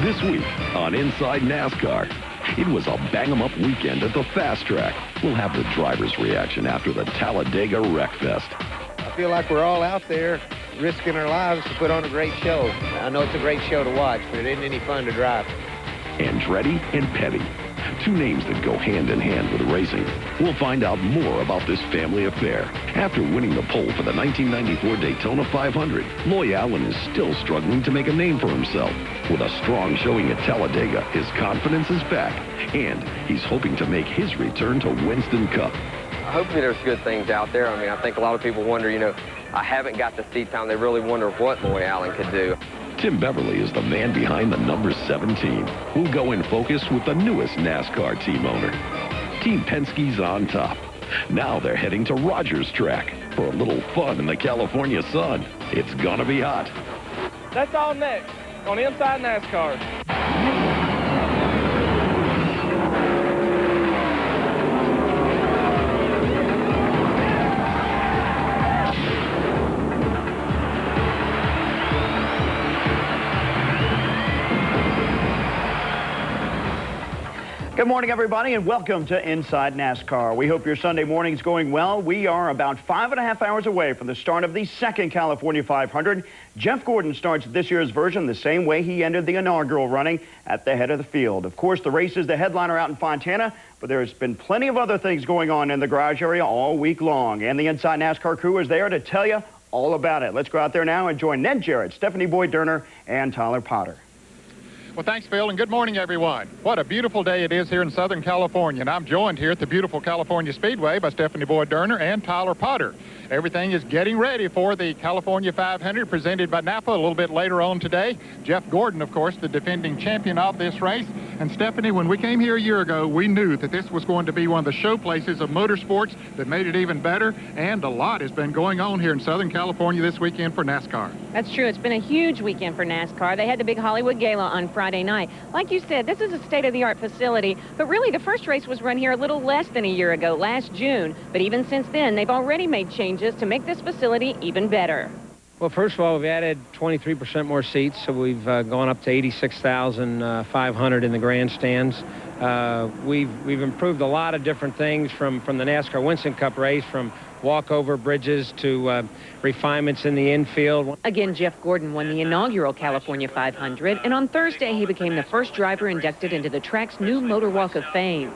This week on Inside NASCAR, it was a bang-em-up weekend at the fast track. We'll have the driver's reaction after the Talladega Wreck Fest. I feel like we're all out there risking our lives to put on a great show. I know it's a great show to watch, but it isn't any fun to drive. Andretti and Petty, two names that go hand in hand with racing. We'll find out more about this family affair. After winning the pole for the 1994 Daytona 500, Loy Allen is still struggling to make a name for himself. With a strong showing at Talladega, his confidence is back, and he's hoping to make his return to Winston Cup. Hopefully there's good things out there. I mean, I think a lot of people wonder, I haven't got the seat time. They really wonder what Loy Allen could do. Tim Beverly is the man behind the number 17. We'll go in focus with the newest NASCAR team owner. Team Penske's on top. Now they're heading to Rogers Track for a little fun in the California sun. It's gonna be hot. That's all next on Inside NASCAR. Good morning, everybody, and welcome to Inside NASCAR. We hope your Sunday morning is going well. We are about 5.5 hours away from the start of the second California 500. Jeff Gordon starts this year's version the same way he ended the inaugural running, at the head of the field. Of course, the race is the headliner out in Fontana, but there's been plenty of other things going on in the garage area all week long. And the Inside NASCAR crew is there to tell you all about it. Let's go out there now and join Ned Jarrett, Stephanie Boyd-Durner, and Tyler Potter. Well, thanks, Phil, and good morning, everyone. What a beautiful day it is here in Southern California, and I'm joined here at the beautiful California Speedway by Stephanie Boyd-Durner and Tyler Potter. Everything is getting ready for the California 500 presented by Napa a little bit later on today. Jeff Gordon, of course, the defending champion of this race. And Stephanie, when we came here a year ago, we knew that this was going to be one of the showplaces of motorsports that made it even better. And a lot has been going on here in Southern California this weekend for NASCAR. That's true. It's been a huge weekend for NASCAR. They had the big Hollywood Gala on Friday night. Like you said, this is a state-of-the-art facility, but really the first race was run here a little less than a year ago, last June. But even since then, they've already made changes to make this facility even better. Well, first of all, we've added 23% more seats, so we've gone up to 86,500 in the grandstands. We've improved a lot of different things from the NASCAR Winston Cup race, from walkover bridges to refinements in the infield. Again, Jeff Gordon won the inaugural California 500, and on Thursday he became the first driver inducted into the track's new Motor Walk of Fame.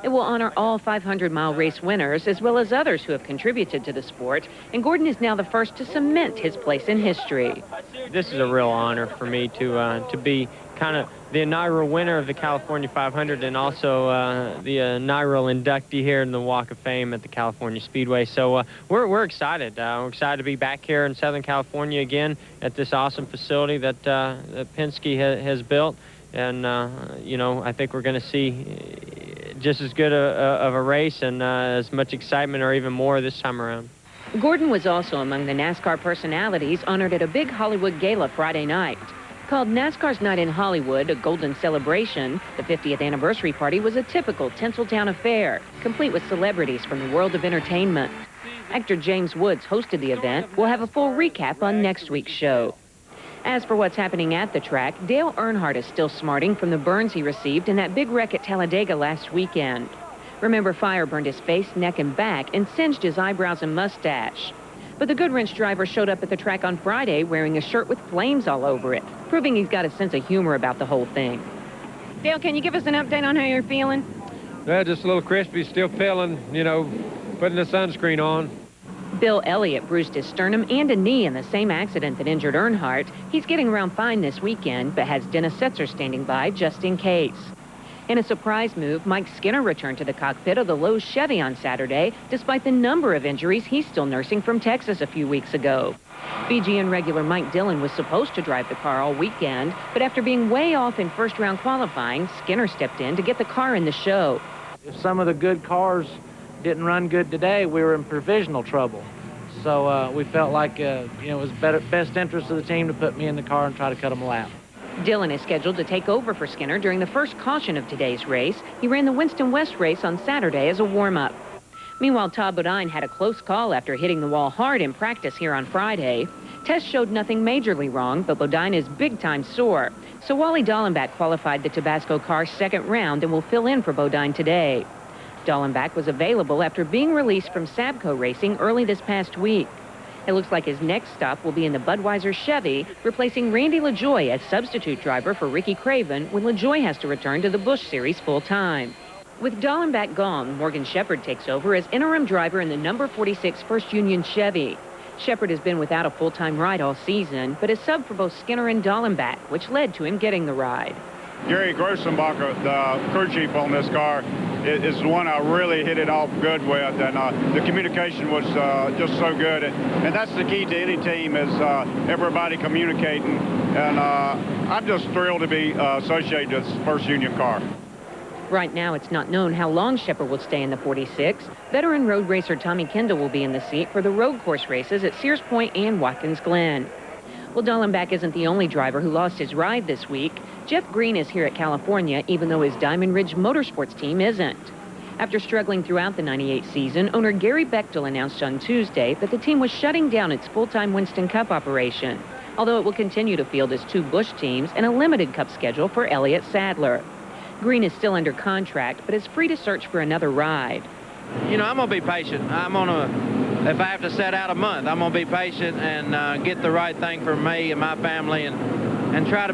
It will honor all 500-mile race winners, as well as others who have contributed to the sport, and Gordon is now the first to cement his place in history. This is a real honor for me to be kind of the inaugural winner of the California 500 and also the inaugural inductee here in the Walk of Fame at the California Speedway. So we're excited. We're excited to be back here in Southern California again at this awesome facility that Penske has built. And, I think we're going to see just as good of a race and as much excitement or even more this time around. Gordon was also among the NASCAR personalities honored at a big Hollywood Gala Friday night. Called NASCAR's Night in Hollywood, a golden celebration, the 50th anniversary party was a typical Tinseltown affair, complete with celebrities from the world of entertainment. Actor James Woods hosted the event. We'll have a full recap on next week's show. As for what's happening at the track, Dale Earnhardt is still smarting from the burns he received in that big wreck at Talladega last weekend. Remember, fire burned his face, neck, and back and singed his eyebrows and mustache. But the Goodwrench driver showed up at the track on Friday wearing a shirt with flames all over it, proving he's got a sense of humor about the whole thing. Dale, can you give us an update on how you're feeling? Well, just a little crispy, still feeling, putting the sunscreen on. Bill Elliott bruised his sternum and a knee in the same accident that injured Earnhardt. He's getting around fine this weekend, but has Dennis Setzer standing by just in case. In a surprise move, Mike Skinner returned to the cockpit of the Lowe's Chevy on Saturday, despite the number of injuries he's still nursing from Texas a few weeks ago. BGN regular Mike Dillon was supposed to drive the car all weekend, but after being way off in first-round qualifying, Skinner stepped in to get the car in the show. If some of the good cars didn't run good today, we were in provisional trouble. So we felt like it was best interest of the team to put me in the car and try to cut them a lap. Dillon is scheduled to take over for Skinner during the first caution of today's race. He ran the Winston West race on Saturday as a warm-up. Meanwhile, Todd Bodine had a close call after hitting the wall hard in practice here on Friday. Tests showed nothing majorly wrong, but Bodine is big-time sore. So Wally Dallenbach qualified the Tabasco car's second round and will fill in for Bodine today. Dallenbach was available after being released from Sabco Racing early this past week. It looks like his next stop will be in the Budweiser Chevy, replacing Randy LaJoie as substitute driver for Ricky Craven when LaJoie has to return to the Busch Series full-time. With Dallenbach gone, Morgan Shepherd takes over as interim driver in the number 46 First Union Chevy. Shepherd has been without a full-time ride all season, but has subbed for both Skinner and Dallenbach, which led to him getting the ride. Gary Grossenbacher, the crew chief on this car, is the one I really hit it off good with, and the communication was just so good. And that's the key to any team, is everybody communicating. And I'm just thrilled to be associated with this First Union car. Right now, it's not known how long Shepherd will stay in the 46. Veteran road racer Tommy Kendall will be in the seat for the road course races at Sears Point and Watkins Glen. Well, Dallenbach isn't the only driver who lost his ride this week. Jeff Green is here at California, even though his Diamond Ridge Motorsports team isn't. After struggling throughout the '98 season, owner Gary Bechtel announced on Tuesday that the team was shutting down its full-time Winston Cup operation, although it will continue to field as 2 Busch teams and a limited Cup schedule for Elliott Sadler. Green is still under contract, but is free to search for another ride. You know, I'm going to be patient. If I have to set out a month, I'm going to be patient and get the right thing for me and my family and try to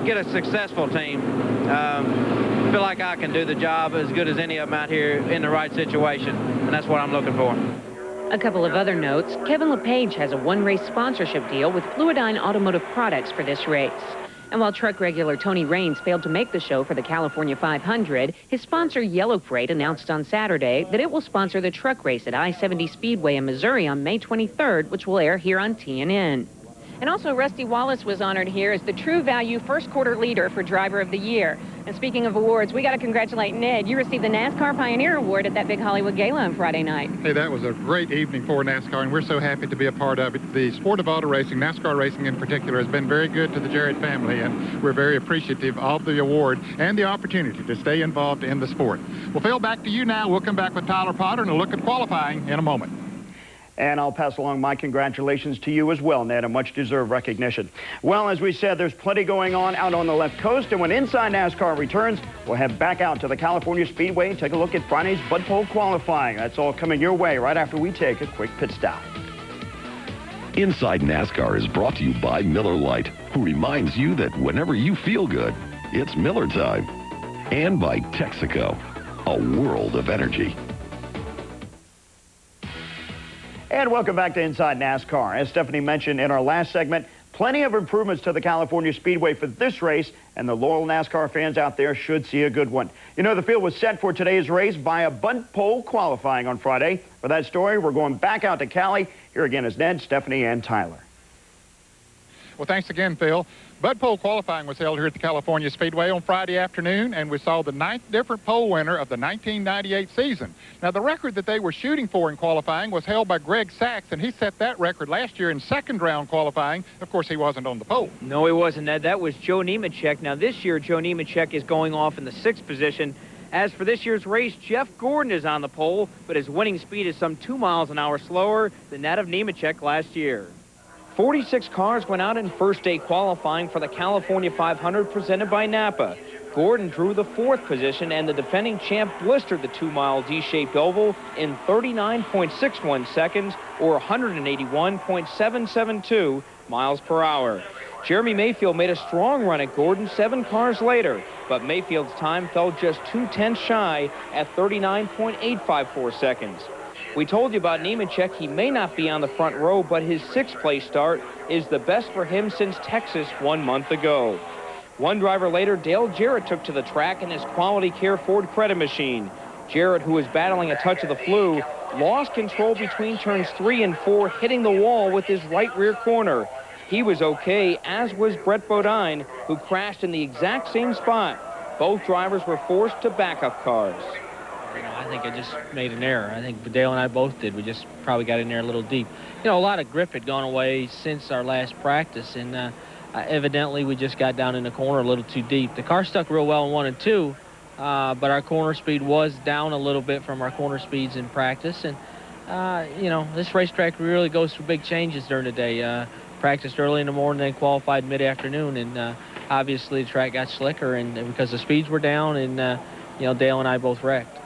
get a successful team. I feel like I can do the job as good as any of them out here in the right situation, and that's what I'm looking for. A couple of other notes. Kevin LePage has a one-race sponsorship deal with Fluidine Automotive Products for this race. And while truck regular Tony Raines failed to make the show for the California 500, his sponsor Yellow Freight announced on Saturday that it will sponsor the truck race at I-70 Speedway in Missouri on May 23rd, which will air here on TNN. And also, Rusty Wallace was honored here as the True Value First Quarter Leader for Driver of the Year. And speaking of awards, we got to congratulate Ned. You received the NASCAR Pioneer Award at that big Hollywood Gala on Friday night. Hey, that was a great evening for NASCAR, and we're so happy to be a part of it. The sport of auto racing, NASCAR racing in particular, has been very good to the Jarrett family, and we're very appreciative of the award and the opportunity to stay involved in the sport. Well, Phil, back to you now. We'll come back with Tyler Potter and a look at qualifying in a moment. And I'll pass along my congratulations to you as well, Ned, a much-deserved recognition. Well, as we said, there's plenty going on out on the left coast, and when Inside NASCAR returns, we'll head back out to the California Speedway and take a look at Friday's Bud Pole qualifying. That's all coming your way right after we take a quick pit stop. Inside NASCAR is brought to you by Miller Lite, who reminds you that whenever you feel good, it's Miller time. And by Texaco, a world of energy. And welcome back to Inside NASCAR. As Stephanie mentioned in our last segment, plenty of improvements to the California Speedway for this race, and the loyal NASCAR fans out there should see a good one. You know, the field was set for today's race via Bud Pole qualifying on Friday. For that story, we're going back out to Cali. Here again is Ned, Stephanie, and Tyler. Well, thanks again, Phil. Bud Pole qualifying was held here at the California Speedway on Friday afternoon, and we saw the 9th different pole winner of the 1998 season. Now, the record that they were shooting for in qualifying was held by Greg Sachs, and he set that record last year in second-round qualifying. Of course, he wasn't on the pole. No, he wasn't, Ned. That was Joe Nemechek. Now, this year, Joe Nemechek is going off in the 6th position. As for this year's race, Jeff Gordon is on the pole, but his winning speed is some 2 miles an hour slower than that of Nemechek last year. 46 cars went out in first day qualifying for the California 500 presented by Napa. Gordon drew the 4th position, and the defending champ blistered the 2-mile D-shaped oval in 39.61 seconds, or 181.772 miles per hour. Jeremy Mayfield made a strong run at Gordon 7 cars later, but Mayfield's time fell just 2/10 shy at 39.854 seconds. We told you about Nemechek. He may not be on the front row, but his 6th place start is the best for him since Texas 1 month ago. One driver later, Dale Jarrett took to the track in his Quality Care Ford credit machine. Jarrett, who was battling a touch of the flu, lost control between turns 3 and 4, hitting the wall with his right rear corner. He was okay, as was Brett Bodine, who crashed in the exact same spot. Both drivers were forced to backup cars. You know, I think I just made an error. I think Dale and I both did. We just probably got in there a little deep. You know, a lot of grip had gone away since our last practice, and evidently we just got down in the corner a little too deep. The car stuck real well in 1 and 2, but our corner speed was down a little bit from our corner speeds in practice. And, you know, this racetrack really goes through big changes during the day. practiced early in the morning, then qualified mid-afternoon, and obviously the track got slicker, and because the speeds were down, and you know, Dale and I both wrecked.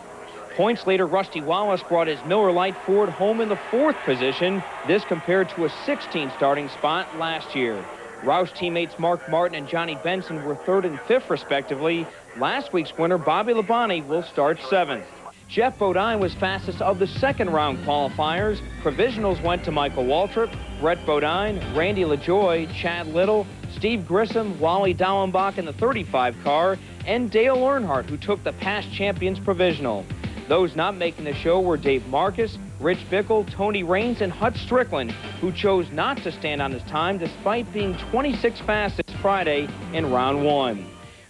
Points later, Rusty Wallace brought his Miller Lite Ford home in the 4th position. This compared to a 16th starting spot last year. Roush teammates Mark Martin and Johnny Benson were 3rd and 5th, respectively. Last week's winner, Bobby Labonte, will start 7th. Jeff Bodine was fastest of the 2nd-round qualifiers. Provisionals went to Michael Waltrip, Brett Bodine, Randy LaJoy, Chad Little, Steve Grissom, Wally Dallenbach in the 35 car, and Dale Earnhardt, who took the past champions provisional. Those not making the show were Dave Marcus, Rich Bickle, Tony Raines, and Hutch Strickland, who chose not to stand on his time despite being 26th fastest Friday in round 1.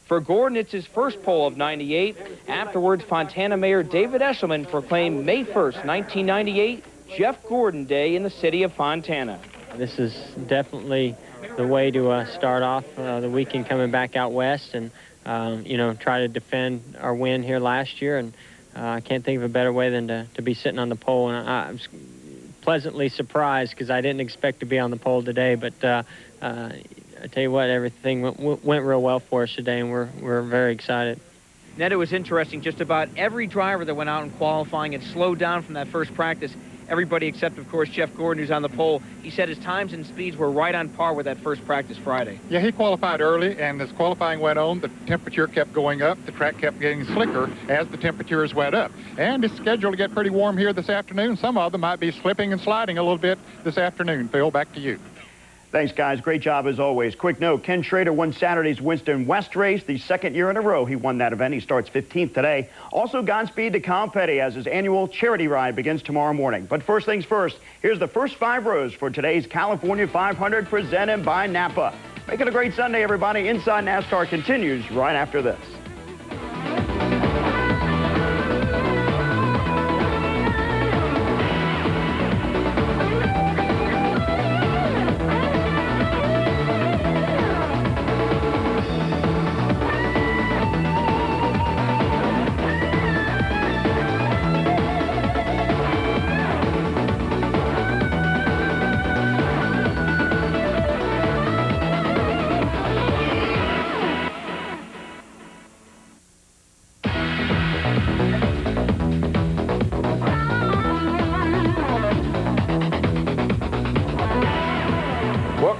For Gordon, it's his first pole of 98. Afterwards, Fontana Mayor David Eshelman proclaimed May 1st, 1998, Jeff Gordon Day in the city of Fontana. This is definitely the way to start off the weekend coming back out west and, you know, try to defend our win here last year. And I can't think of a better way than to be sitting on the pole. And I was pleasantly surprised because I didn't expect to be on the pole today. But I tell you what, everything went real well for us today, and we're very excited. Ned, it was interesting. Just about every driver that went out in qualifying had slowed down from that first practice. Everybody except, of course, Jeff Gordon, who's on the pole. He said his times and speeds were right on par with that first practice Friday. Yeah, he qualified early, and as qualifying went on, the temperature kept going up. The track kept getting slicker as the temperatures went up. And it's scheduled to get pretty warm here this afternoon. Some of them might be slipping and sliding a little bit this afternoon. Phil, back to you. Thanks, guys. Great job as always. Quick note, Ken Schrader won Saturday's Winston West race, the 2nd year in a row he won that event. He starts 15th today. Also, Godspeed to Kyle Petty as his annual charity ride begins tomorrow morning. But first things first, here's the first 5 rows for today's California 500 presented by Napa. Make it a great Sunday, everybody. Inside NASCAR continues right after this.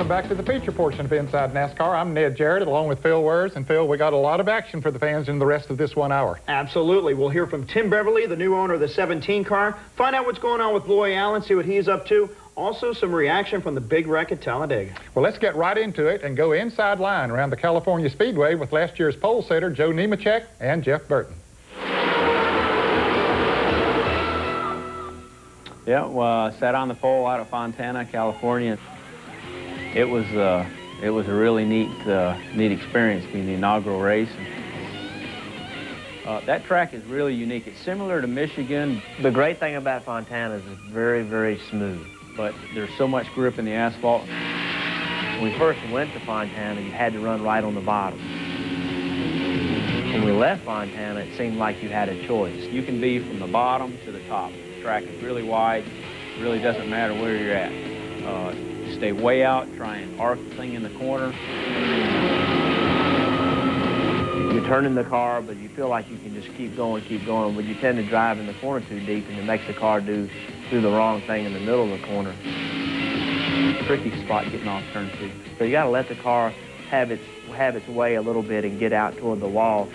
Back to the feature portion of Inside NASCAR. I'm Ned Jarrett along with Phil Wers. And Phil, we got a lot of action for the fans in the rest of this 1 hour. Absolutely. We'll hear from Tim Beverly, the new owner of the 17 car. Find out what's going on with Loy Allen, see what he's up to. Also, some reaction from the big wreck at Talladega. Well, let's get right into it and go inside line around the California Speedway with last year's pole sitter Joe Nemechek and Jeff Burton. Yeah, well, sat on the pole out of Fontana, California. It was a really neat experience being the inaugural race. That track is really unique. It's similar to Michigan. The great thing about Fontana is it's very, very smooth. But there's so much grip in the asphalt. When we first went to Fontana, you had to run right on the bottom. When we left Fontana, it seemed like you had a choice. You can be from the bottom to the top. The track is really wide. It really doesn't matter where you're at. Stay way out, try and arc the thing in the corner. You turn in the car, but you feel like you can just keep going, but you tend to drive in the corner too deep, and it makes the car do the wrong thing in the middle of the corner. Tricky spot getting off turn 2. So you got to let the car have its way a little bit and get out toward the wall.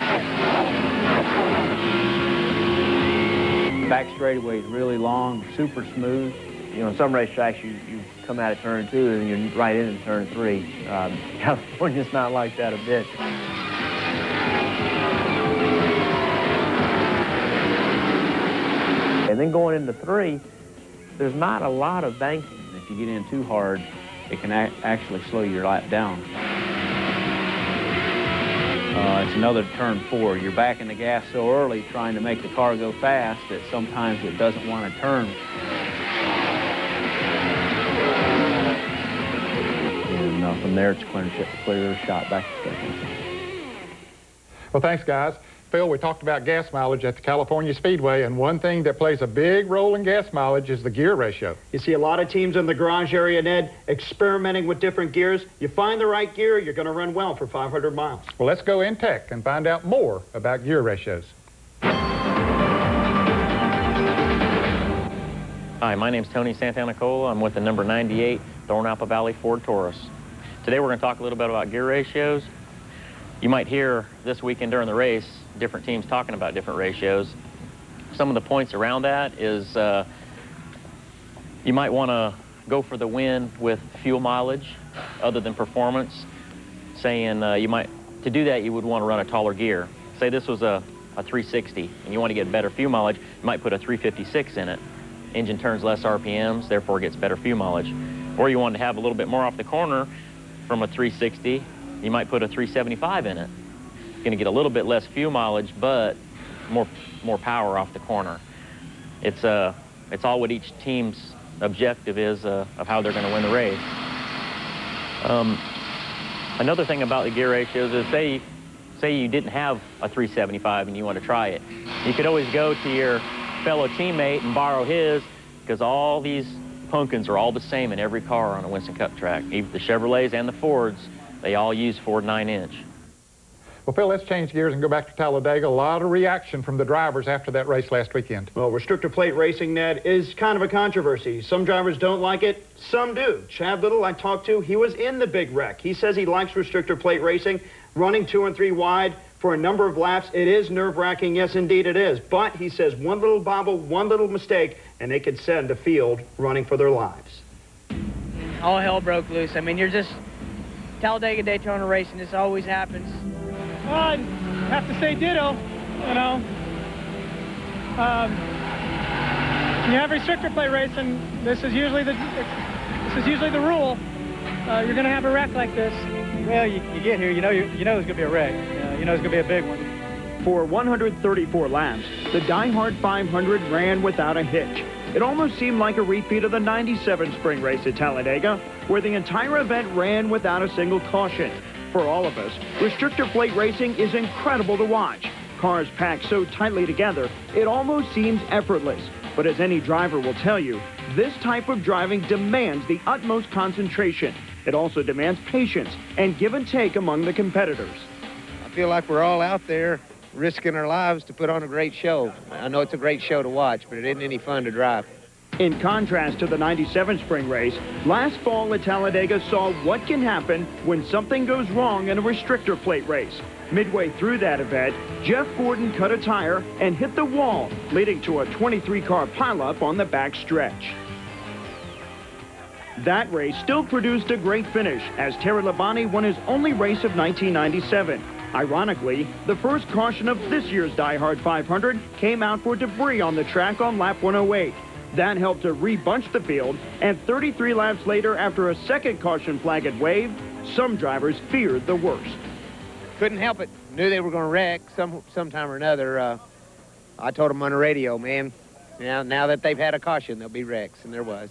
Back straightaway is really long, super smooth. You know, some racetracks you come out of turn 2 and you're right into turn 3. California's not like that a bit. And then going into 3, there's not a lot of banking. If you get in too hard, it can actually slow your lap down. It's another turn 4. You're backing the gas so early trying to make the car go fast that sometimes it doesn't want to turn. And from there, it's a clear shot back to second. Well, thanks, guys. Phil, we talked about gas mileage at the California Speedway, and one thing that plays a big role in gas mileage is the gear ratio. You see a lot of teams in the garage area, Ned, experimenting with different gears. You find the right gear, you're going to run well for 500 miles. Well, let's go in tech and find out more about gear ratios. Hi, my name's Tony Santanicola. I'm with the number 98 Thornapple Valley Ford Taurus. Today we're going to talk a little bit about gear ratios. You might hear this weekend during the race different teams talking about different ratios. Some of the points around that is you might want to go for the win with fuel mileage other than performance, saying to do that you would want to run a taller gear. Say this was a 360 and you want to get better fuel mileage, you might put a 356 in it. Engine turns less RPMs, therefore gets better fuel mileage. Or you want to have a little bit more off the corner from a 360, you might put a 375 in it. You're going to get a little bit less fuel mileage, but more power off the corner. It's all what each team's objective is of how they're going to win the race. Another thing about the gear ratios is say you didn't have a 375 and you want to try it. You could always go to your fellow teammate and borrow his, because all these pumpkins are all the same in every car on a Winston Cup track. Even the Chevrolets and the Fords, they all use Ford 9-inch. Well, Phil, let's change gears and go back to Talladega. A lot of reaction from the drivers after that race last weekend. Well, restrictor plate racing, Ned, is kind of a controversy. Some drivers don't like it, some do. Chad Little, I talked to, he was in the big wreck. He says he likes restrictor plate racing, running 2 and 3 wide for a number of laps. It is nerve-wracking, yes, indeed it is. But he says one little bobble, one little mistake, and they could send the field running for their lives. All hell broke loose. I mean, you're just Talladega Daytona racing. This always happens. Well, I'd have to say ditto, you know. You have restrictor plate racing. This is usually the rule. You're going to have a wreck like this. Well, you get here, you know there's going to be a wreck. You know it's going to be a big one. For 134 laps, the Die Hard 500 ran without a hitch. It almost seemed like a repeat of the '97 spring race at Talladega, where the entire event ran without a single caution. For all of us, restrictor plate racing is incredible to watch. Cars packed so tightly together, it almost seems effortless. But as any driver will tell you, this type of driving demands the utmost concentration. It also demands patience and give and take among the competitors. I feel like we're all out there risking our lives to put on a great show. I know it's a great show to watch, but it isn't any fun to drive. In contrast to the '97 spring race, last fall at Talladega saw what can happen when something goes wrong in a restrictor plate race. Midway through that event, Jeff Gordon cut a tire and hit the wall, leading to a 23-car pileup on the back stretch. That race still produced a great finish, as Terry Labonte won his only race of 1997. Ironically, the first caution of this year's Die Hard 500 came out for debris on the track on lap 108. That helped to rebunch the field, and 33 laps later, after a second caution flag had waved, some drivers feared the worst. Couldn't help it. Knew they were going to wreck sometime or another. I told them on the radio, man, now that they've had a caution, there'll be wrecks, and there was.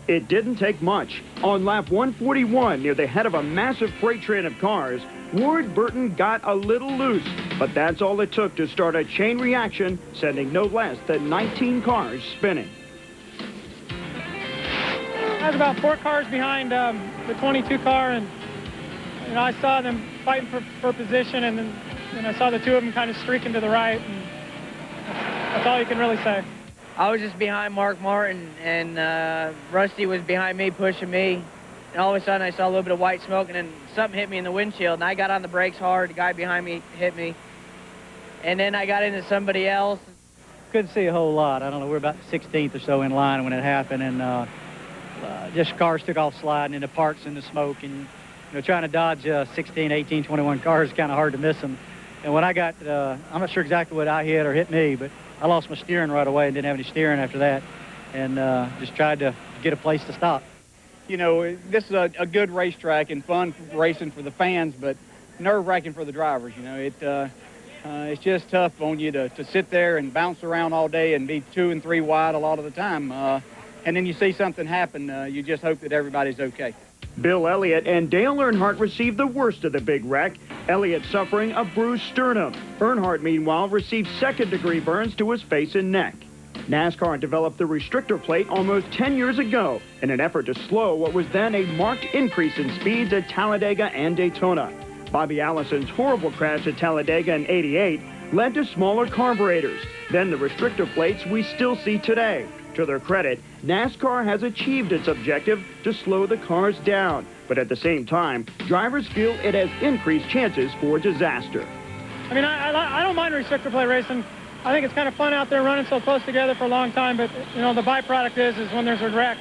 It didn't take much. On lap 141, near the head of a massive freight train of cars, Ward Burton got a little loose, but that's all it took to start a chain reaction, sending no less than 19 cars spinning. I was about 4 cars behind the 22 car, and I saw them fighting for position, and then I saw the 2 of them kind of streaking to the right, and that's all you can really say. I was just behind Mark Martin, and Rusty was behind me, pushing me. And all of a sudden, I saw a little bit of white smoke, and then something hit me in the windshield, and I got on the brakes hard. The guy behind me hit me. And then I got into somebody else. Couldn't see a whole lot. I don't know, we were about 16th or so in line when it happened, and just cars took off sliding into parts in the smoke, and trying to dodge 16, 18, 21 cars is kind of hard to miss them. And when I got, I'm not sure exactly what I hit or hit me, but I lost my steering right away and didn't have any steering after that, and just tried to get a place to stop. This is a good racetrack and fun racing for the fans, but nerve-wracking for the drivers. It's just tough on you to sit there and bounce around all day and be 2 and 3 wide a lot of the time. And then you see something happen, you just hope that everybody's okay. Bill Elliott and Dale Earnhardt received the worst of the big wreck, Elliott suffering a bruised sternum. Earnhardt, meanwhile, received second-degree burns to his face and neck. NASCAR developed the restrictor plate almost 10 years ago in an effort to slow what was then a marked increase in speeds at Talladega and Daytona. Bobby Allison's horrible crash at Talladega in '88 led to smaller carburetors, then the restrictor plates we still see today. To their credit, NASCAR has achieved its objective to slow the cars down, but at the same time, drivers feel it has increased chances for disaster. I mean, I don't mind restrictor plate racing. I think it's kind of fun out there running so close together for a long time, but, you know, the byproduct is when there's a wreck,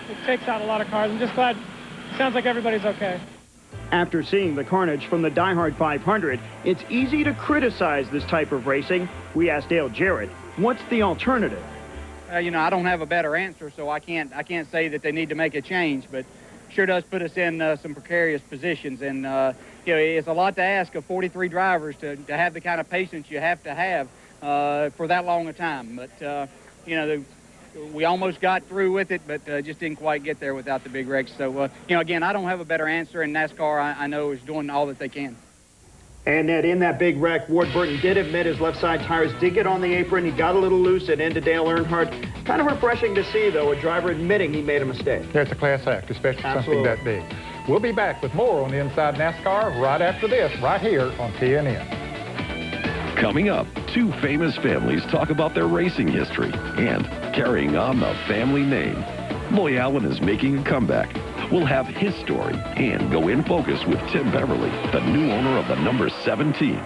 it takes out a lot of cars. I'm just glad it sounds like everybody's okay. After seeing the carnage from the Die Hard 500, it's easy to criticize this type of racing. We asked Dale Jarrett, what's the alternative? You know, I don't have a better answer, so I can't say that they need to make a change, but sure does put us in some precarious positions. And, you know, it's a lot to ask of 43 drivers to have the kind of patience you have to have for that long a time. But, you know, we almost got through with it, but just didn't quite get there without the big wrecks. So, you know, again, I don't have a better answer, and NASCAR, I know, is doing all that they can. And Ned, in that big wreck, Ward Burton did admit his left side tires did get on the apron. He got a little loose and into Dale Earnhardt. Kind of refreshing to see, though, a driver admitting he made a mistake. It's a class act, especially something that big. We'll be back with more on the Inside NASCAR right after this, right here on TNN. Coming up, two famous families talk about their racing history and carrying on the family name. Loy Allen is making a comeback. We'll have his story and go in focus with Tim Beverly, the new owner of the number 17.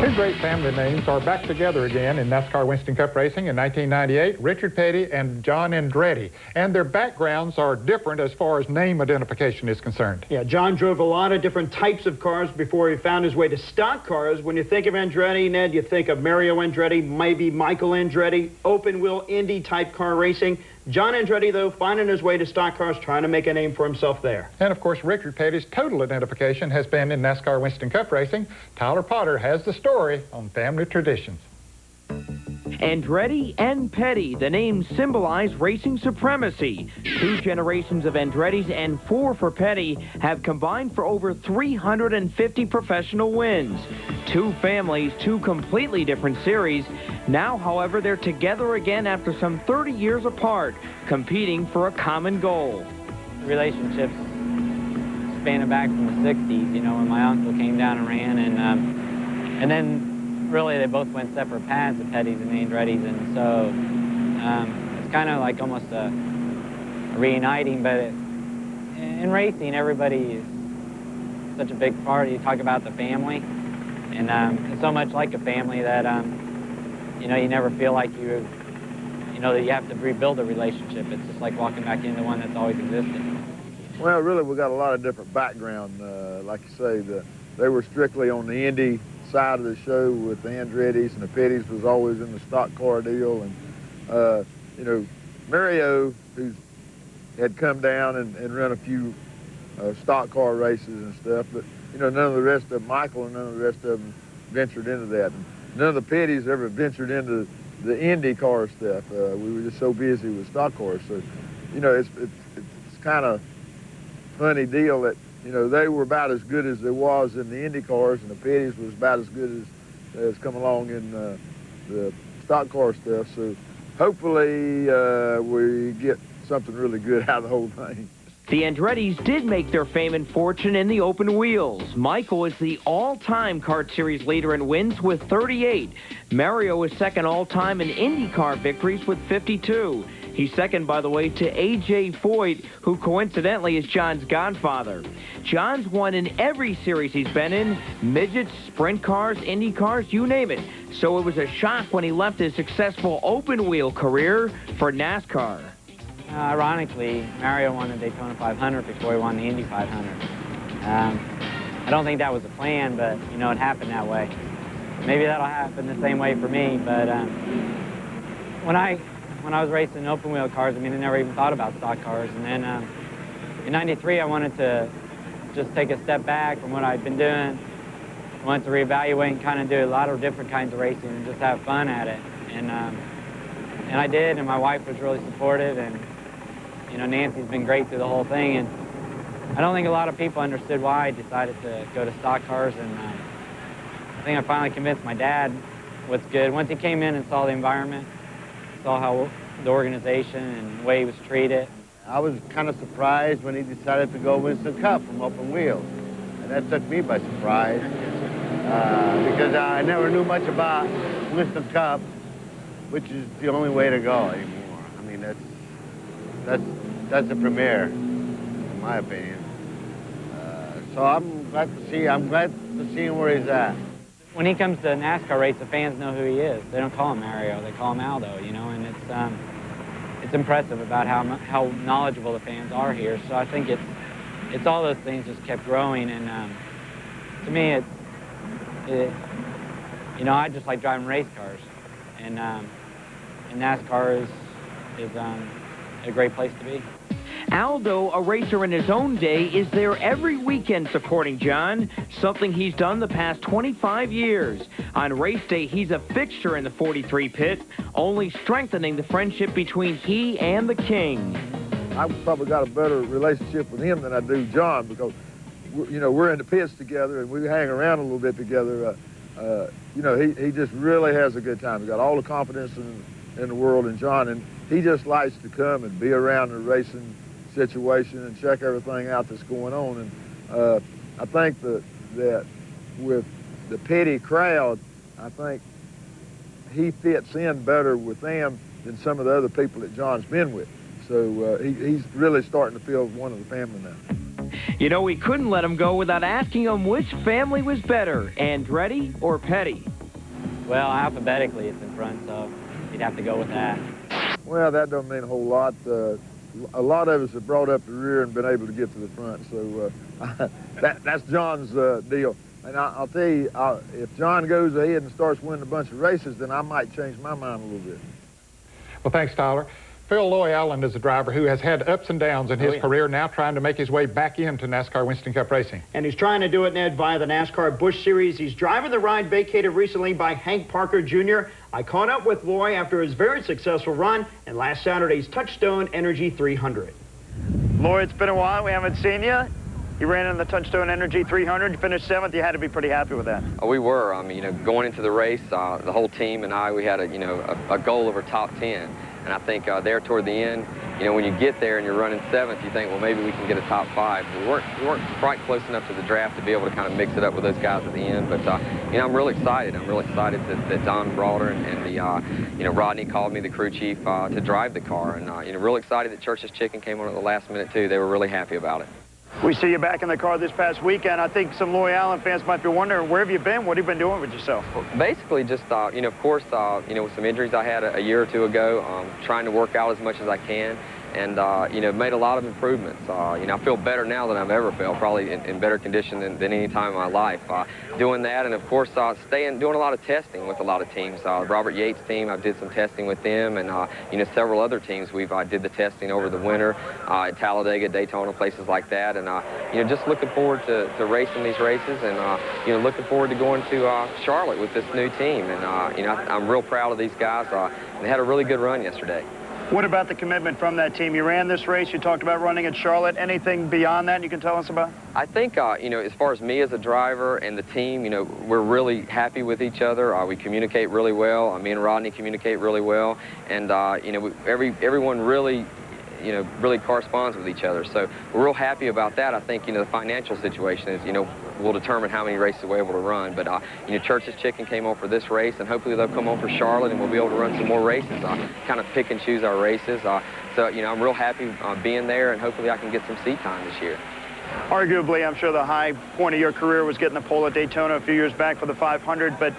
Two great family names are back together again in NASCAR Winston Cup racing in 1998, Richard Petty and John Andretti. And their backgrounds are different as far as name identification is concerned. Yeah, John drove a lot of different types of cars before he found his way to stock cars. When you think of Andretti, Ned, you think of Mario Andretti, maybe Michael Andretti, open-wheel Indy type car racing. John Andretti, though, finding his way to stock cars, trying to make a name for himself there. And, of course, Richard Petty's total identification has been in NASCAR Winston Cup racing. Tyler Potter has the story on family traditions. Andretti and Petty, the names symbolize racing supremacy. Two generations of Andrettis and four for Petty have combined for over 350 professional wins. Two families, two completely different series. Now, however, they're together again after some 30 years apart, competing for a common goal. Relationships spanning back from the 60s, you know, when my uncle came down and ran, and then really they both went separate paths, the Pettys and the Andrettis, and so it's kind of like almost a reuniting, but in racing, everybody is such a big part. You talk about the family, and it's so much like a family that, you know, you never feel like you know, that you have to rebuild a relationship. It's just like walking back into one that's always existed. Well, really, we got a lot of different background. Like you say, they were strictly on the Indy side of the show with the Andrettis, and the Pettys was always in the stock car deal. And, you know, Mario, who had come down and run a few stock car races and stuff, but, you know, none of the rest of Michael and none of the rest of them ventured into that. And none of the Pettys ever ventured into the Indy car stuff. We were just so busy with stock cars. So, you know, it's kind of funny deal that, you know, they were about as good as there was in the Indy cars, and the Pettys was about as good as come along in the stock car stuff. So hopefully we get something really good out of the whole thing. The Andrettis did make their fame and fortune in the open wheels. Michael is the all-time Kart Series leader in wins with 38. Mario is second all-time in IndyCar victories with 52. He's second, by the way, to A.J. Foyt, who coincidentally is John's godfather. John's won in every series he's been in, midgets, sprint cars, Indy cars, you name it. So it was a shock when he left his successful open-wheel career for NASCAR. Ironically, Mario won the Daytona 500 before he won the Indy 500. I don't think that was the plan, but, you know, it happened that way. Maybe that'll happen the same way for me, but when I was racing open wheel cars, I mean, I never even thought about stock cars. And then in '93, I wanted to just take a step back from what I'd been doing. I wanted to reevaluate and kind of do a lot of different kinds of racing and just have fun at it. And I did, and my wife was really supportive, and you know, Nancy's been great through the whole thing. And I don't think a lot of people understood why I decided to go to stock cars, and I think I finally convinced my dad what's good. Once he came in and saw the environment, saw how the organization and the way he was treated. I was kind of surprised when he decided to go Winston Cup from open wheels. And that took me by surprise because I never knew much about Winston Cup, which is the only way to go anymore. I mean, that's the premier, in my opinion. So I'm glad to see him where he's at. When he comes to a NASCAR race, the fans know who he is. They don't call him Mario, they call him Aldo, you know, and it's impressive about how knowledgeable the fans are here. So I think it's all those things just kept growing, and to me, you know, I just like driving race cars, and NASCAR is a great place to be. Aldo, a racer in his own day, is there every weekend supporting John, something he's done the past 25 years. On race day, he's a fixture in the 43 pit, only strengthening the friendship between he and the King. I've probably got a better relationship with him than I do John, because you know, we're in the pits together and we hang around a little bit together. You know, he just really has a good time. He's got all the confidence in the world in John, and he just likes to come and be around the racing situation and check everything out that's going on. And I think that with the petty crowd, I think he fits in better with them than some of the other people that John's been with. So he's really starting to feel one of the family now. You know, we couldn't let him go without asking him which family was better, Andretti or Petty. Well, alphabetically it's in front, so you'd have to go with that. Well, that doesn't mean a whole lot. A lot of us have brought up the rear and been able to get to the front, so that's John's deal. And I'll tell you, if John goes ahead and starts winning a bunch of races, then I might change my mind a little bit. Well, thanks, Tyler. Phil Loy Allen is a driver who has had ups and downs in his career, now trying to make his way back into NASCAR Winston Cup racing. And he's trying to do it, Ned, via the NASCAR Busch Series. He's driving the ride vacated recently by Hank Parker Jr. I caught up with Loy after his very successful run in last Saturday's Touchstone Energy 300. Loy, it's been a while. We haven't seen you. You ran in the Touchstone Energy 300. You finished 7th. You had to be pretty happy with that. Oh, we were. I mean, you know, going into the race, the whole team and I, we had a goal over top 10. And I think there toward the end, you know, when you get there and you're running 7th, you think, well, maybe we can get a top 5. We weren't quite close enough to the draft to be able to kind of mix it up with those guys at the end. But, you know, I'm really excited. I'm really excited that Don Brawler and the, you know, Rodney called me, the crew chief, to drive the car. And, you know, really excited that Church's Chicken came on at the last minute, too. They were really happy about it. We see you back in the car this past weekend. I think some Loy Allen fans might be wondering, where have you been? What have you been doing with yourself? Basically just, you know, of course, you know, with some injuries I had a year or two ago, trying to work out as much as I can. And, you know, made a lot of improvements. You know, I feel better now than I've ever felt, probably in better condition than any time in my life. Doing that, and of course, doing a lot of testing with a lot of teams. Robert Yates' team, I did some testing with them, and, you know, several other teams. I did the testing over the winter at Talladega, Daytona, places like that. And, you know, just looking forward to racing these races, and, you know, looking forward to going to Charlotte with this new team. And, you know, I'm real proud of these guys. They had a really good run yesterday. What about the commitment from that team? You ran this race, you talked about running at Charlotte. Anything beyond that you can tell us about? I think, you know, as far as me as a driver and the team, you know, we're really happy with each other. We communicate really well. Me and Rodney communicate really well. And, you know, everyone really, you know, really corresponds with each other. So we're real happy about that. I think, you know, the financial situation is, you know, will determine how many races we're able to run. But, you know, Church's Chicken came on for this race, and hopefully they'll come on for Charlotte, and we'll be able to run some more races. Kind of pick and choose our races. So, you know, I'm real happy being there, and hopefully I can get some seat time this year. Arguably, I'm sure the high point of your career was getting the pole at Daytona a few years back for the 500, but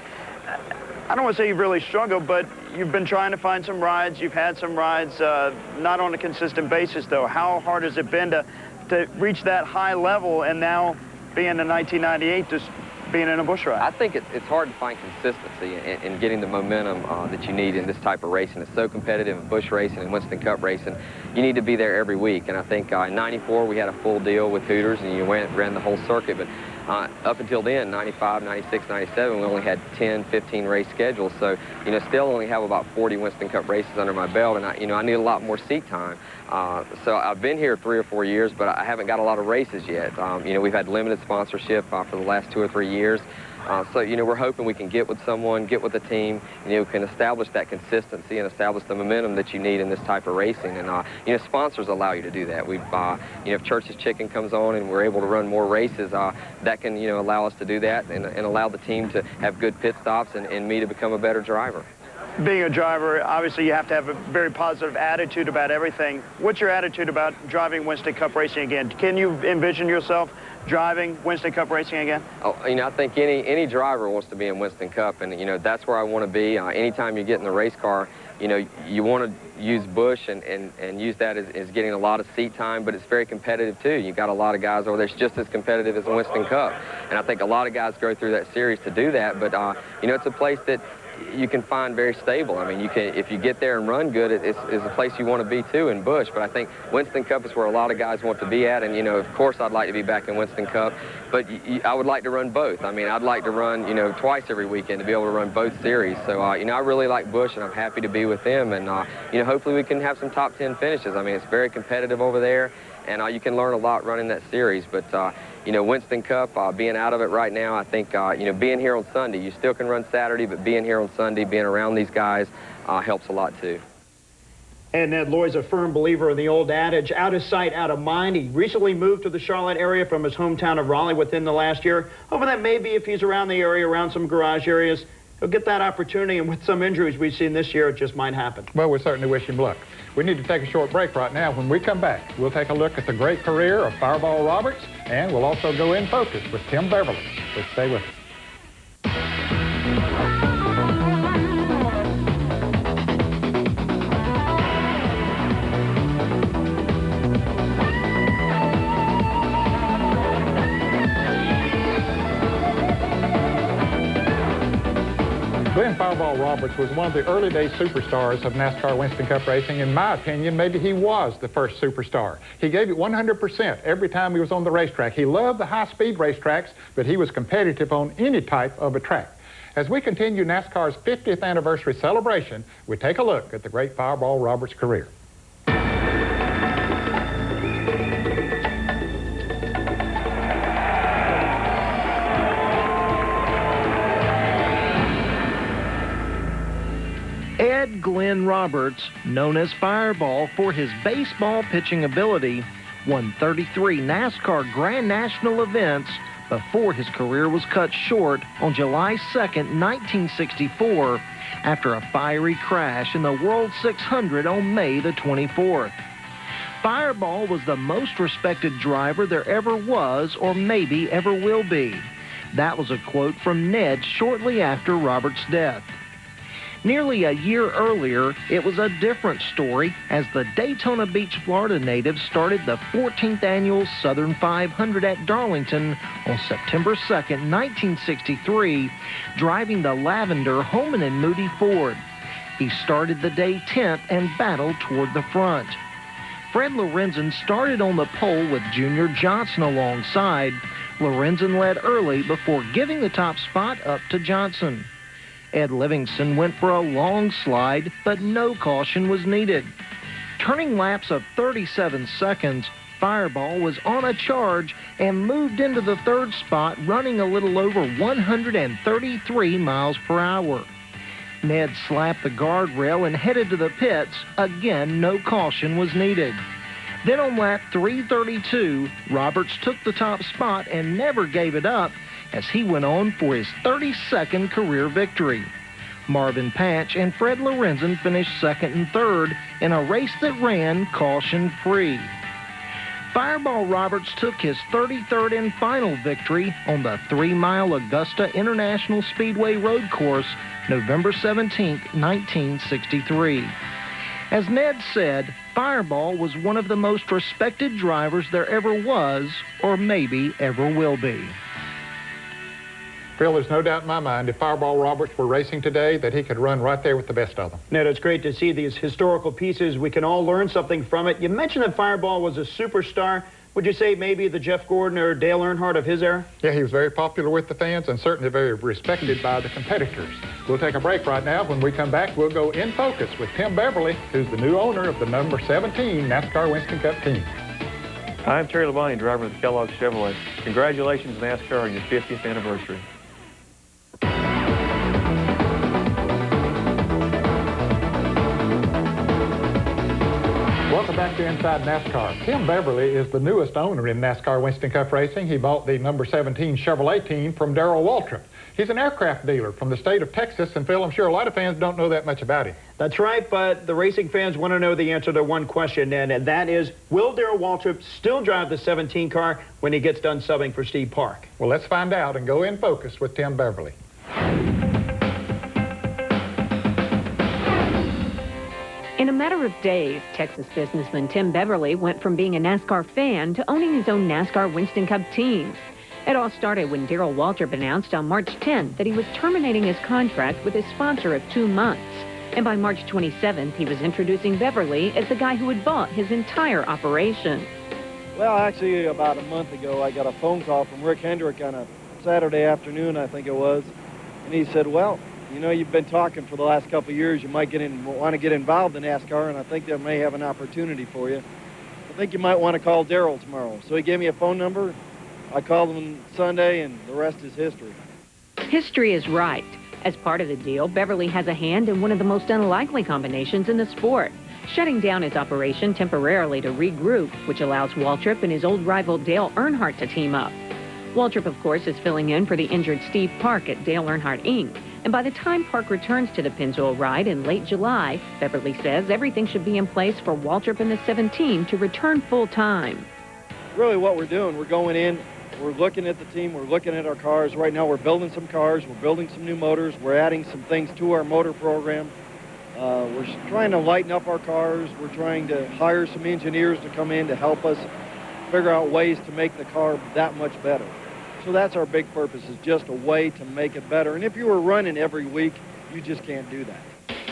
I don't want to say you've really struggled, but you've been trying to find some rides. You've had some rides, not on a consistent basis, though. How hard has it been to reach that high level, and now being in 1998, just being in a Busch ride? I think it's hard to find consistency in getting the momentum that you need in this type of racing. It's so competitive in Busch racing and Winston Cup racing. You need to be there every week. And I think in '94 we had a full deal with Hooters, and you ran the whole circuit. But Up until then, 95, 96, 97, we only had 10, 15 race schedules. So, still only have about 40 Winston Cup races under my belt, and I need a lot more seat time. So I've been here 3 or 4 years, but I haven't got a lot of races yet. We've had limited sponsorship for the last 2 or 3 years. So, we're hoping we can get with someone, get with a team, can establish that consistency and establish the momentum that you need in this type of racing. And, sponsors allow you to do that. We've, if Church's Chicken comes on and we're able to run more races, that can, allow us to do that and allow the team to have good pit stops and me to become a better driver. Being a driver, obviously you have to have a very positive attitude about everything. What's your attitude about driving Winston Cup racing again? Can you envision yourself driving Winston Cup racing again? Oh, I think any driver wants to be in Winston Cup, and that's where I want to be. Anytime you get in the race car, you want to use Busch and use that as getting a lot of seat time, but it's very competitive too. You got a lot of guys over there. It's just as competitive as the Winston Cup, and I think a lot of guys go through that series to do that. But it's a place that you can find very stable. I mean, if you get there and run good, it's a place you want to be too in Busch. But I think Winston Cup is where a lot of guys want to be at. And of course, I'd like to be back in Winston Cup, but I would like to run both. I mean, I'd like to run twice every weekend to be able to run both series. So I really like Busch, and I'm happy to be with them. And hopefully we can have some top 10 finishes. I mean, it's very competitive over there, and you can learn a lot running that series. But Winston Cup, being out of it right now, I think, being here on Sunday, you still can run Saturday, but being here on Sunday, being around these guys, helps a lot too. And Ned Loy's a firm believer in the old adage, out of sight, out of mind. He recently moved to the Charlotte area from his hometown of Raleigh within the last year. Hoping that maybe if he's around the area, around some garage areas, he'll get that opportunity. And with some injuries we've seen this year, it just might happen. Well, we certainly wish him luck. We need to take a short break right now. When we come back, we'll take a look at the great career of Fireball Roberts, and we'll also go in focus with Tim Beverly. So stay with us. Glenn Fireball Roberts was one of the early day superstars of NASCAR Winston Cup racing. In my opinion, maybe he was the first superstar. He gave it 100% every time he was on the racetrack. He loved the high-speed racetracks, but he was competitive on any type of a track. As we continue NASCAR's 50th anniversary celebration, we take a look at the great Fireball Roberts' career. Ed Glenn Roberts, known as Fireball for his baseball pitching ability, won 33 NASCAR Grand National events before his career was cut short on July 2nd, 1964, after a fiery crash in the World 600 on May the 24th. Fireball was the most respected driver there ever was, or maybe ever will be. That was a quote from Ned shortly after Roberts' death. Nearly a year earlier, it was a different story as the Daytona Beach, Florida native started the 14th annual Southern 500 at Darlington on September 2nd, 1963, driving the Lavender Holman and Moody Ford. He started the day 10th and battled toward the front. Fred Lorenzen started on the pole with Junior Johnson alongside. Lorenzen led early before giving the top spot up to Johnson. Ed Livingston went for a long slide, but no caution was needed. Turning laps of 37 seconds, Fireball was on a charge and moved into the third spot, running a little over 133 miles per hour. Ned slapped the guardrail and headed to the pits. Again, no caution was needed. Then on lap 332, Roberts took the top spot and never gave it up as he went on for his 32nd career victory. Marvin Patch and Fred Lorenzen finished second and third in a race that ran caution-free. Fireball Roberts took his 33rd and final victory on the 3-mile Augusta International Speedway road course November 17, 1963. As Ned said, Fireball was one of the most respected drivers there ever was, or maybe ever will be. Phil, there's no doubt in my mind if Fireball Roberts were racing today that he could run right there with the best of them. Ned, it's great to see these historical pieces. We can all learn something from it. You mentioned that Fireball was a superstar. would you say maybe the Jeff Gordon or Dale Earnhardt of his era? Yeah, he was very popular with the fans and certainly very respected by the competitors. We'll take a break right now. When we come back, we'll go in focus with Tim Beverly, who's the new owner of the number 17 NASCAR Winston Cup team. I'm Terry Labonte, driver of the Kellogg Chevrolet. Congratulations, NASCAR, on your 50th anniversary. Welcome back to Inside NASCAR. Tim Beverly is the newest owner in NASCAR Winston Cup Racing. He bought the number 17 Chevrolet team from Darrell Waltrip. He's an aircraft dealer from the state of Texas, and Phil, I'm sure a lot of fans don't know that much about him. That's right, but the racing fans want to know the answer to one question, and that is, will Darrell Waltrip still drive the 17 car when he gets done subbing for Steve Park? Well, let's find out and go in focus with Tim Beverly. In a matter of days, Texas businessman Tim Beverly went from being a NASCAR fan to owning his own NASCAR Winston Cup team. It all started when Darrell Waltrip announced on March 10th that he was terminating his contract with his sponsor of 2 months. And by March 27th, he was introducing Beverly as the guy who had bought his entire operation. Well, actually, about a month ago, I got a phone call from Rick Hendrick on a Saturday afternoon, I think it was. And he said, well, you know, you've been talking for the last couple of years. You might want to get involved in NASCAR, and I think they may have an opportunity for you. I think you might want to call Darrell tomorrow. So he gave me a phone number. I called him Sunday, and the rest is history. History is right. As part of the deal, Beverly has a hand in one of the most unlikely combinations in the sport, shutting down his operation temporarily to regroup, which allows Waltrip and his old rival Dale Earnhardt to team up. Waltrip, of course, is filling in for the injured Steve Park at Dale Earnhardt Inc., and by the time Park returns to the Pennzoil ride in late July, Beverly says everything should be in place for Waltrip and the 17 to return full-time. Really what we're doing, we're going in, we're looking at the team, we're looking at our cars. Right now we're building some cars, we're building some new motors, we're adding some things to our motor program. We're trying to lighten up our cars, we're trying to hire some engineers to come in to help us figure out ways to make the car that much better. So that's our big purpose, is just a way to make it better. And if you were running every week, you just can't do that.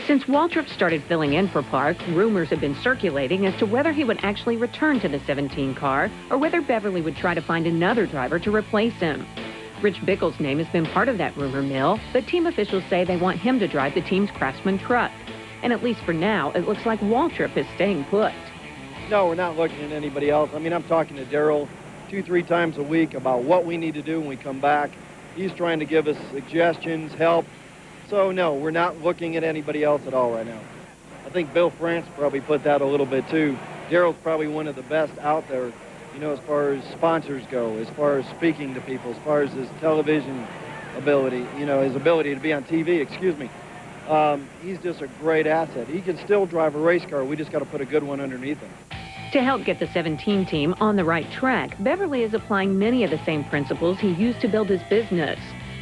Since Waltrip started filling in for Park, rumors have been circulating as to whether he would actually return to the 17 car or whether Beverly would try to find another driver to replace him. Rich Bickle's name has been part of that rumor mill, but team officials say they want him to drive the team's Craftsman truck. And at least for now, it looks like Waltrip is staying put. No, we're not looking at anybody else. I mean, I'm talking to Darrell 2-3 times a week about what we need to do when we come back. He's trying to give us suggestions, help. So no, we're not looking at anybody else at all right now. I think Bill France probably put that a little bit too. Darrell's probably one of the best out there, you know, as far as sponsors go, as far as speaking to people, as far as his television ability, you know, his ability to be on TV, excuse me. He's just a great asset. He can still drive a race car. We just got to put a good one underneath him. To help get the 17 team on the right track, Beverly is applying many of the same principles he used to build his business.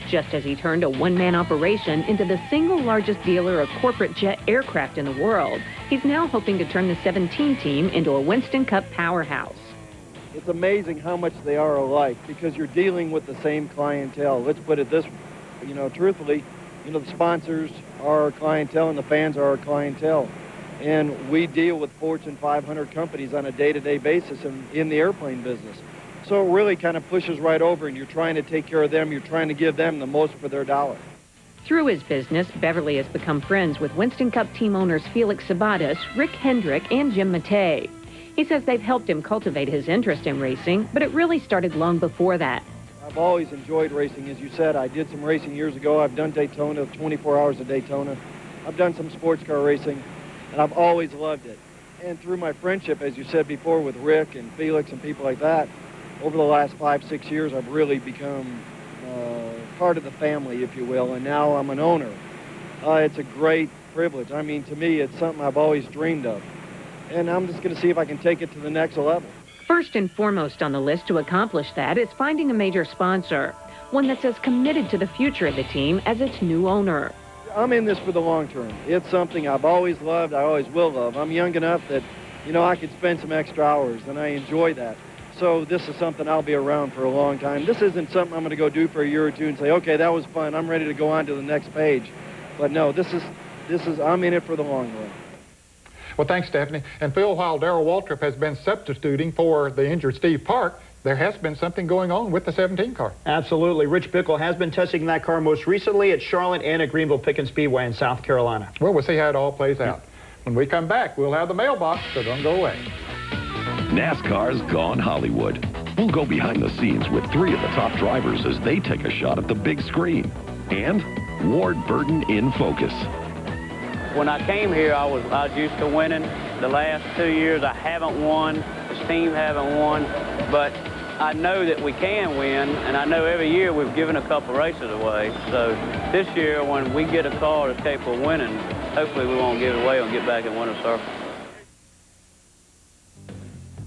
Just as he turned a one-man operation into the single largest dealer of corporate jet aircraft in the world, he's now hoping to turn the 17 team into a Winston Cup powerhouse. It's amazing how much they are alike because you're dealing with the same clientele. Let's put it this way, you know, truthfully, you know, the sponsors are our clientele and the fans are our clientele. And we deal with Fortune 500 companies on a day-to-day basis in the airplane business. So it really kind of pushes right over, and you're trying to take care of them. You're trying to give them the most for their dollar. Through his business, Beverly has become friends with Winston Cup team owners Felix Sabates, Rick Hendrick, and Jim Matei. He says they've helped him cultivate his interest in racing, but it really started long before that. I've always enjoyed racing. As you said, I did some racing years ago. I've done Daytona, 24 hours of Daytona. I've done some sports car racing. And I've always loved it. And through my friendship, as you said before, with Rick and Felix and people like that, over the last 5-6 years, I've really become part of the family, if you will, and now I'm an owner. It's a great privilege. I mean, to me, it's something I've always dreamed of. And I'm just going to see if I can take it to the next level. First and foremost on the list to accomplish that is finding a major sponsor, one that's as committed to the future of the team as its new owner. I'm in this for the long term. It's something I've always loved, I always will love. I'm young enough that, you know, I could spend some extra hours, and I enjoy that. So this is something I'll be around for a long time. This isn't something I'm going to go do for a year or two and say, okay, that was fun, I'm ready to go on to the next page. But no, this is I'm in it for the long run. Well, thanks, Stephanie. And Phil, while Darrell Waltrip has been substituting for the injured Steve Park, there has been something going on with the 17 car. Absolutely. Rich Bickle has been testing that car most recently at Charlotte and at Greenville-Pickens Speedway in South Carolina. Well, we'll see how it all plays out. When we come back, we'll have the mailbox, so don't go away. NASCAR's Gone Hollywood. We'll go behind the scenes with 3 of the top drivers as they take a shot at the big screen. And Ward Burton in focus. When I came here, I was used to winning. The last 2 years, I haven't won. This team haven't won. But I know that we can win, and I know every year we've given a couple races away. So this year, when we get a car that's capable of winning, hopefully we won't give it away and get back in winner's circle.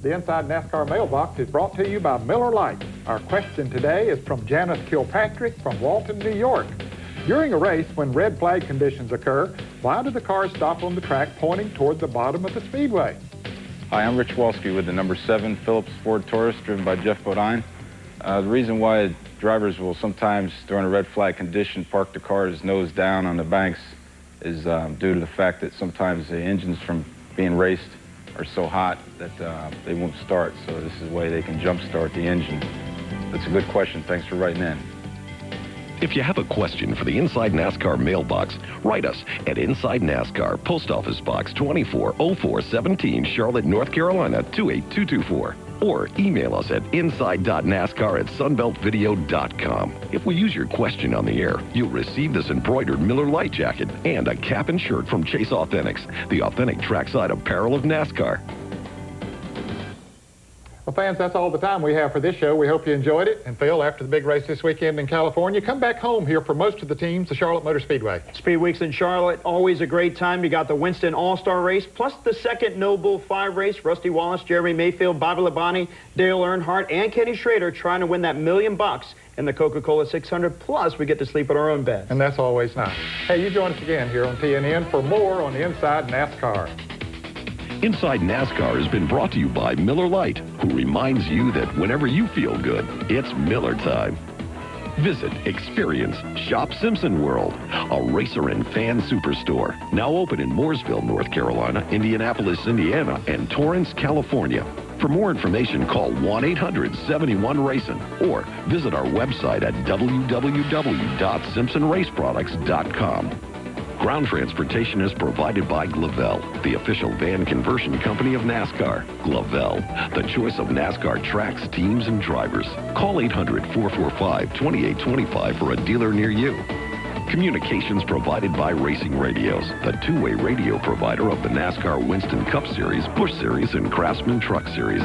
The Inside NASCAR mailbox is brought to you by Miller Lite. Our question today is from Janice Kilpatrick from Walton, New York. During a race, when red flag conditions occur, why do the cars stop on the track pointing toward the bottom of the speedway? Hi, I'm Rich Walski with the number 7 Phillips Ford Taurus, driven by Jeff Bodine. The reason why drivers will sometimes, during a red flag condition, park the cars nose down on the banks is due to the fact that sometimes the engines from being raced are so hot that they won't start. So this is a way they can jump start the engine. That's a good question. Thanks for writing in. If you have a question for the Inside NASCAR mailbox, write us at Inside NASCAR, Post Office Box 240417, Charlotte, North Carolina 28224. Or email us at inside.nascar@sunbeltvideo.com. If we use your question on the air, you'll receive this embroidered Miller Lite jacket and a cap and shirt from Chase Authentics, the authentic trackside apparel of NASCAR. Well, fans, that's all the time we have for this show. We hope you enjoyed it. And Phil, after the big race this weekend in California, come back home here for most of the teams, the Charlotte Motor Speedway. Speed Weeks in Charlotte, always a great time. You got the Winston All-Star race, plus the second No Bull 5 race. Rusty Wallace, Jeremy Mayfield, Bobby Labonte, Dale Earnhardt, and Kenny Schrader trying to win that $1 million in the Coca-Cola 600. Plus, we get to sleep in our own beds. And that's always nice. Hey, you join us again here on TNN for more on the Inside NASCAR. Inside NASCAR has been brought to you by Miller Lite, who reminds you that whenever you feel good, it's Miller time. Visit, experience, shop Simpson World, a racer and fan superstore. Now open in Mooresville, North Carolina, Indianapolis, Indiana, and Torrance, California. For more information, call 1-800-71-RACIN' or visit our website at www.simpsonraceproducts.com. Ground transportation is provided by Glavelle, the official van conversion company of NASCAR. Glavelle, the choice of NASCAR tracks, teams, and drivers. Call 800-445-2825 for a dealer near you. Communications provided by Racing Radios, the two-way radio provider of the NASCAR Winston Cup Series, Busch Series, and Craftsman Truck Series.